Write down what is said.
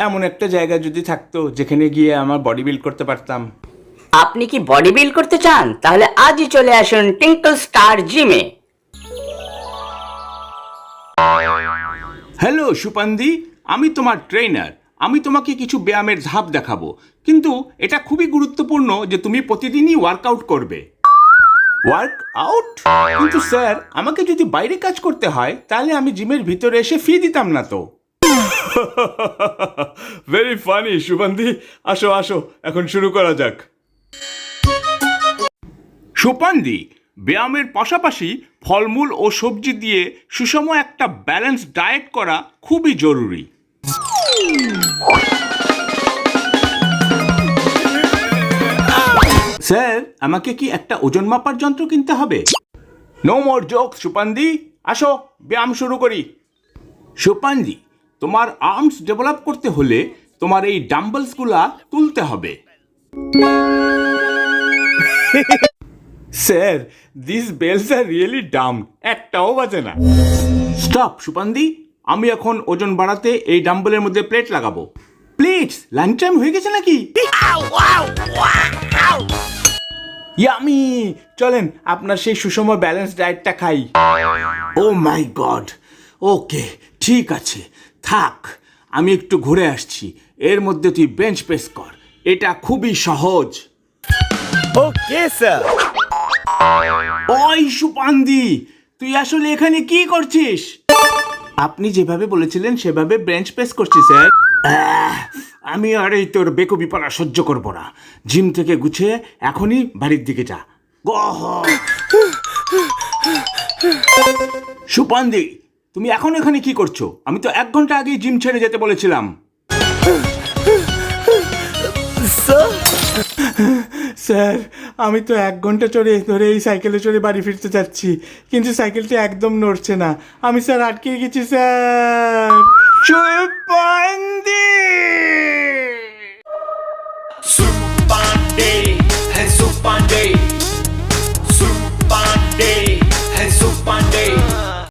এমন একটা জায়গা যদি থাকতো যেখানে গিয়ে আমার বডি বিল্ড করতে পারতাম। আপনি কি বডি বিল্ড করতে চান? তাহলে আজই চলে আসুন টিঙ্কল স্টার জিমে। হ্যালো সুপান্দি, আমি তোমার ট্রেনার। আমি তোমাকে কিছু ব্যায়ামের ধাপ দেখাবো, কিন্তু এটা খুবই গুরুত্বপূর্ণ যে তুমি প্রতিদিনই ওয়ার্কআউট করবে। ওয়ার্কআউট? কিন্তু স্যার, আমাকে যদি বাইরে কাজ করতে হয় তাহলে আমি জিমের ভিতরে এসে ফি দিতাম না তো। Very funny Supandi. আসো আসো, এখন শুরু করা যাক। সুপান্দি, ব্যায়ামের পাশাপাশি ফলমূল ও সবজি দিয়ে সুষম একটা ব্যালেন্স ডায়েট করা খুবই জরুরি। স্যার, আমাকে কি একটা ওজন মাপার যন্ত্র কিনতে হবে? নো মোর জোক সুপান্দি, আসো ব্যায়াম শুরু করি। সুপান্দি, তোমার আর্মস ডেভেলপ করতে হলে তোমার এই ডাম্বলসগুলা তুলতে হবে। Sir, this bells are really dumb, একটাও বাজে না। স্টপ সুপান্দি, আমি এখন ওজন বাড়াতে এই ডাম্বলের মধ্যে প্লেট লাগাবো। প্লেটস? লাঞ্চ টাইম হয়ে গেছে নাকি? ইয়ামি, চলেন আপনার সেই সুষম ব্যালেন্স ডায়েটটা খাই। ও মাই গড, ওকে ঠিক আছে, থাক আমি একটু ঘুরে আসছি। এর মধ্যে তুই বেঞ্চ প্রেস কর, এটা খুবই সহজ। Okay sir. ওই সুপান্দি, তুই আসলে এখানে কি করছিস? আপনি যেভাবে বলেছিলেন সেভাবে বেঞ্চ প্রেস করছি স্যার। আমি আর এই তোর বেকুবি পালা সহ্য করবো না। জিম থেকে গুছিয়ে এখনই বাড়ির দিকে যা। গহ। সুপান্দি, তুমি এখন এখানে কি করছো? আমি তো 1 ঘন্টা আগেই জিম ছেড়ে যেতে বলেছিলাম। স্যার, আমি তো 1 ঘন্টা ধরে এই সাইকেলে চড়ে বাড়ি ফিরতে যাচ্ছি, কিন্তু সাইকেলটি একদম নড়ছে না। আমি স্যার আটকে গেছি স্যার। সুপান্দি!